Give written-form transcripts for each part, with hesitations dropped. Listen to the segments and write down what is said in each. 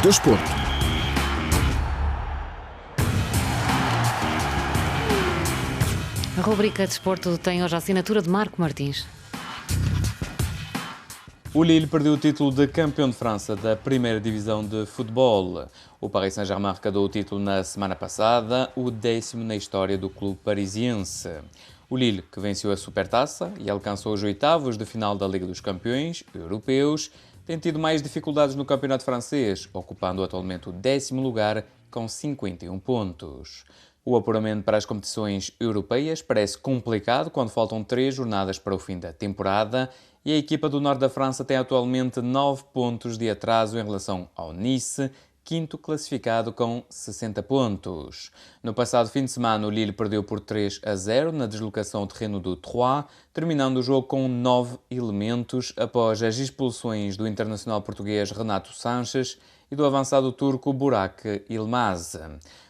Desporto. A rubrica de desporto tem hoje a assinatura de Marco Martins. O Lille perdeu o título de campeão de França da primeira divisão de futebol. O Paris Saint-Germain arrecadou o título na semana passada, o 10º na história do clube parisiense. O Lille, que venceu a Supertaça e alcançou os oitavos de final da Liga dos Campeões europeus, tem tido mais dificuldades no campeonato francês, ocupando atualmente o 10º lugar com 51 pontos. O apuramento para as competições europeias parece complicado quando faltam 3 jornadas para o fim da temporada e a equipa do norte da França tem atualmente 9 pontos de atraso em relação ao Nice, quinto classificado com 60 pontos. No passado fim de semana, o Lille perdeu por 3-0 na deslocação ao terreno do Troyes, terminando o jogo com 9 elementos após as expulsões do internacional português Renato Sanches e do avançado turco Burak Yilmaz.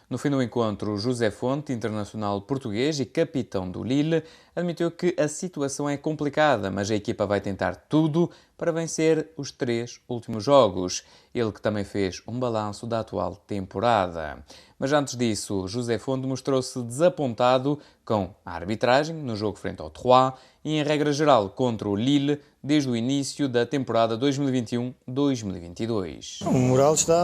No fim do encontro, José Fonte, internacional português e capitão do Lille, admitiu que a situação é complicada, mas a equipa vai tentar tudo para vencer os 3 últimos jogos. Ele que também fez um balanço da atual temporada. Mas antes disso, José Fonte mostrou-se desapontado com a arbitragem no jogo frente ao Troyes e, em regra geral, contra o Lille desde o início da temporada 2021-2022. O moral está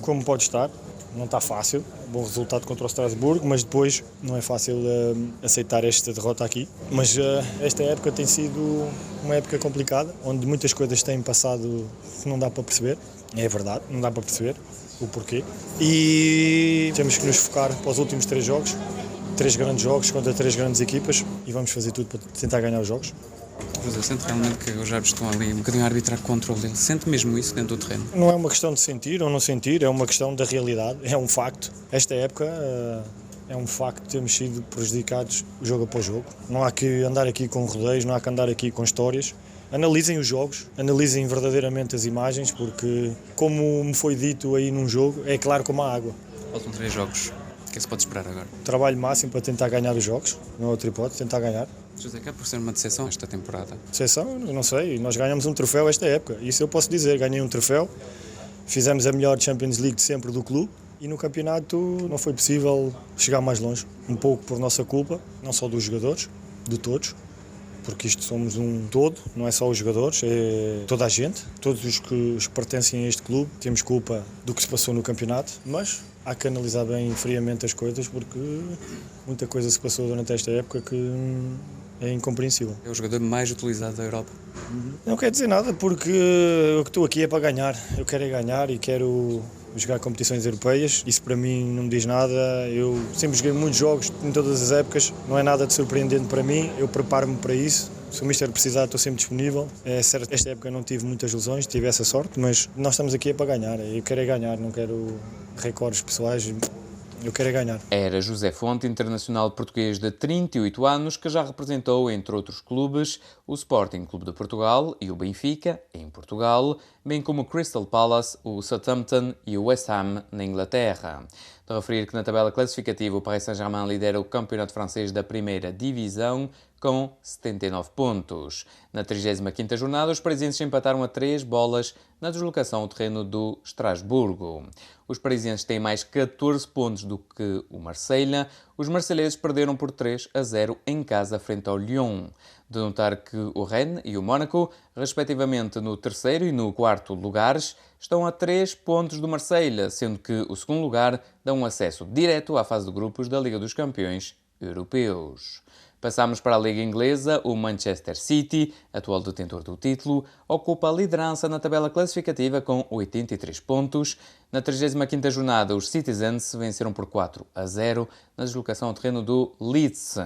como pode estar. Não está fácil, bom resultado contra o Strasbourg, mas depois não é fácil aceitar esta derrota aqui. Mas esta época tem sido uma época complicada, onde muitas coisas têm passado que não dá para perceber. É verdade, não dá para perceber o porquê. E temos que nos focar para os últimos 3 jogos, 3 grandes jogos contra 3 grandes equipas e vamos fazer tudo para tentar ganhar os jogos. José, sente realmente que os árbitros estão ali um bocadinho a arbitrar contra o Lille? Sente mesmo isso dentro do terreno? Não é uma questão de sentir ou não sentir, é uma questão da realidade, é um facto. Esta época é um facto de termos sido prejudicados jogo após jogo. Não há que andar aqui com rodeios, não há que andar aqui com histórias. Analisem os jogos, analisem verdadeiramente as imagens, porque, como me foi dito aí num jogo, é claro como a água. Faltam 3 jogos. O que é que se pode esperar agora? Trabalho máximo para tentar ganhar os jogos, não há outra hipótese, tentar ganhar. José, acaba por ser uma decepção esta temporada. Decepção? Não sei, nós ganhamos um troféu esta época, isso eu posso dizer, ganhei um troféu, fizemos a melhor Champions League de sempre do clube e no campeonato não foi possível chegar mais longe, um pouco por nossa culpa, não só dos jogadores, de todos, porque isto somos um todo, não é só os jogadores, é toda a gente, todos os que pertencem a este clube, temos culpa do que se passou no campeonato, mas há que analisar bem friamente as coisas porque muita coisa se passou durante esta época que é incompreensível. É o jogador mais utilizado da Europa. Não quer dizer nada porque eu que estou aqui é para ganhar, eu quero é ganhar e quero jogar competições europeias, isso para mim não me diz nada, eu sempre joguei muitos jogos em todas as épocas, não é nada de surpreendente para mim, eu preparo-me para isso. Se o Mister precisar, estou sempre disponível. É certo, esta época não tive muitas lesões, tive essa sorte, mas nós estamos aqui para ganhar. Eu quero é ganhar, não quero recordes pessoais, eu quero é ganhar. Era José Fonte, internacional português de 38 anos, que já representou, entre outros clubes, o Sporting Clube de Portugal e o Benfica, em Portugal, bem como o Crystal Palace, o Southampton e o West Ham, na Inglaterra. De referir que na tabela classificativa o Paris Saint-Germain lidera o campeonato francês da primeira divisão com 79 pontos. Na 35ª jornada, os parisienses empataram a 3 bolas na deslocação ao terreno do Estrasburgo. Os parisienses têm mais 14 pontos do que o Marselha. Os marselheses perderam por 3-0 em casa frente ao Lyon. De notar que o Rennes e o Mónaco, respectivamente no 3º e no 4º lugares, estão a 3 pontos do Marselha, sendo que o 2º lugar dá um acesso direto à fase de grupos da Liga dos Campeões europeus. Passamos para a Liga Inglesa. O Manchester City, atual detentor do título, ocupa a liderança na tabela classificativa com 83 pontos. Na 35ª jornada, os Citizens venceram por 4-0 na deslocação ao terreno do Leeds.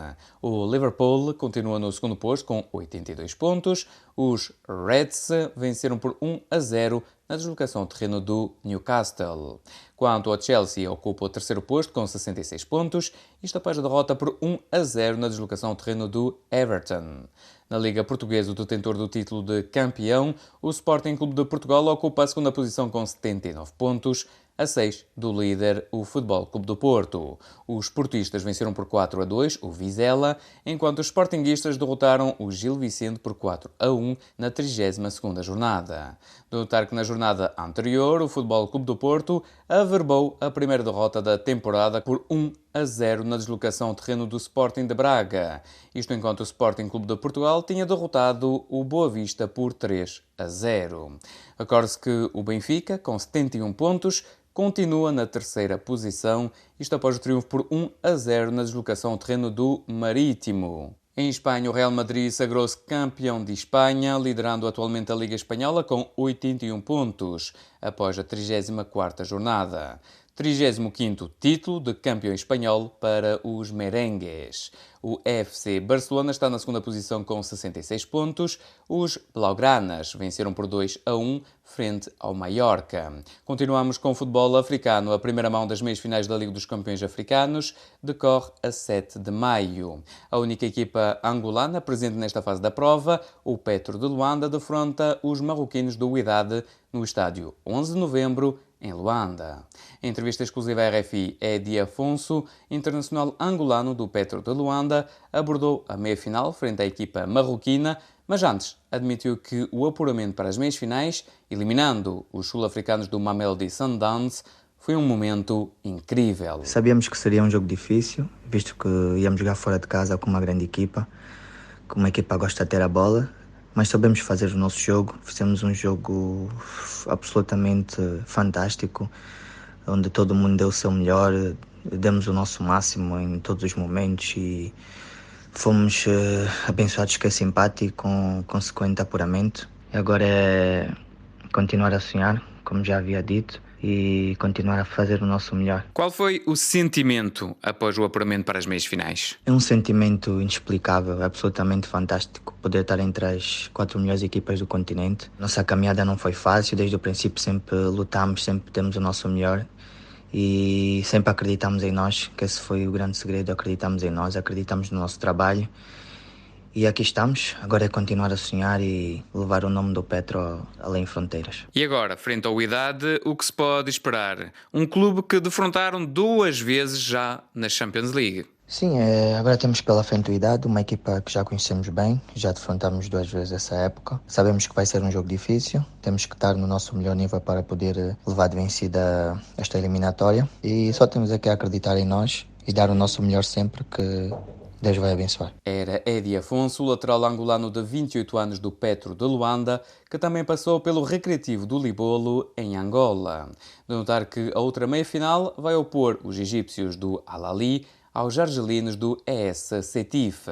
O Liverpool continua no 2º posto com 82 pontos. Os Reds venceram por 1-0 na deslocação ao terreno do Newcastle. Quanto ao Chelsea, ocupa o 3º posto com 66 pontos, isto após a derrota por 1-0 na deslocação ao terreno do Everton. Na Liga Portuguesa, o detentor do título de campeão, o Sporting Clube de Portugal ocupa a segunda posição com 79 pontos, a 6 do líder, o Futebol Clube do Porto. Os portistas venceram por 4-2 o Vizela, enquanto os sportinguistas derrotaram o Gil Vicente por 4-1 na 32ª jornada. De notar que na jornada anterior, o Futebol Clube do Porto averbou a primeira derrota da temporada por 1-0 na deslocação ao terreno do Sporting de Braga. Isto enquanto o Sporting Clube de Portugal tinha derrotado o Boa Vista por 3-0. Recorde-se que o Benfica, com 71 pontos, continua na terceira posição, isto após o triunfo por 1-0 na deslocação ao terreno do Marítimo. Em Espanha, o Real Madrid sagrou-se campeão de Espanha, liderando atualmente a Liga Espanhola com 81 pontos, após a 34ª jornada. 35º título de campeão espanhol para os merengues. O FC Barcelona está na segunda posição com 66 pontos. Os blaugranas venceram por 2-1 frente ao Mallorca. Continuamos com o futebol africano. A primeira mão das meias-finais da Liga dos Campeões Africanos decorre a 7 de maio. A única equipa angolana presente nesta fase da prova, o Petro de Luanda, defronta os marroquinos do Wydad no estádio 11 de novembro, em Luanda. Em entrevista exclusiva à RFI, Edi Afonso, internacional angolano do Petro de Luanda, abordou a meia-final frente à equipa marroquina, mas antes admitiu que o apuramento para as meias-finais, eliminando os sul-africanos do Mamelodi Sundowns, foi um momento incrível. Sabíamos que seria um jogo difícil, visto que íamos jogar fora de casa com uma grande equipa, com uma equipa que gosta de ter a bola, mas soubemos fazer o nosso jogo. Fizemos um jogo absolutamente fantástico, onde todo mundo deu o seu melhor, demos o nosso máximo em todos os momentos e fomos abençoados com esse empate e com consequente apuramento. Agora é continuar a sonhar, como já havia dito, e continuar a fazer o nosso melhor. Qual foi o sentimento após o apuramento para as meias-finais? É um sentimento inexplicável, absolutamente fantástico, poder estar entre as 4 melhores equipas do continente. Nossa caminhada não foi fácil, desde o princípio sempre lutámos, sempre demos o nosso melhor e sempre acreditamos em nós, que esse foi o grande segredo, acreditamos em nós, acreditamos no nosso trabalho. E aqui estamos, agora é continuar a sonhar e levar o nome do Petro além fronteiras. E agora, frente ao Wydad, o que se pode esperar? Um clube que defrontaram 2 vezes já na Champions League. Sim, agora temos pela frente o Wydad, uma equipa que já conhecemos bem, já defrontámos 2 vezes essa época. Sabemos que vai ser um jogo difícil, temos que estar no nosso melhor nível para poder levar de vencida esta eliminatória. E só temos aqui a acreditar em nós e dar o nosso melhor sempre, que Deus vai abençoar. Era Edi Afonso, lateral angolano de 28 anos do Petro de Luanda, que também passou pelo Recreativo do Libolo, em Angola. De notar que a outra meia-final vai opor os egípcios do Al-Ahly aos argelinos do ES Sétif.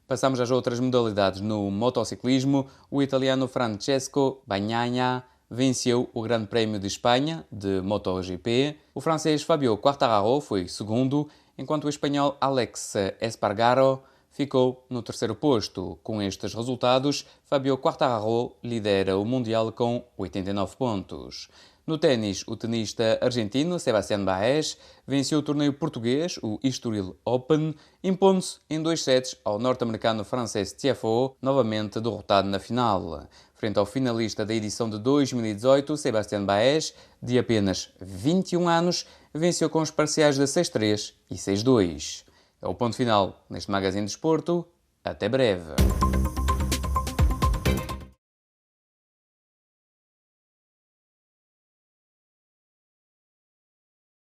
Passamos às outras modalidades. No motociclismo, o italiano Francesco Bagnaia venceu o Grande Prémio de Espanha de MotoGP. O francês Fabio Quartararo foi segundo, enquanto o espanhol Alex Espargaro ficou no terceiro posto. Com estes resultados, Fabio Quartararo lidera o Mundial com 89 pontos. No ténis, o tenista argentino Sebastián Baez venceu o torneio português, o Estoril Open, impondo-se em 2 sets ao norte-americano Frances Tiafoe, novamente derrotado na final. Frente ao finalista da edição de 2018, Sebastián Baez, de apenas 21 anos, venceu com os parciais de 6-3 e 6-2. É o ponto final neste Magazine de Desporto. Até breve.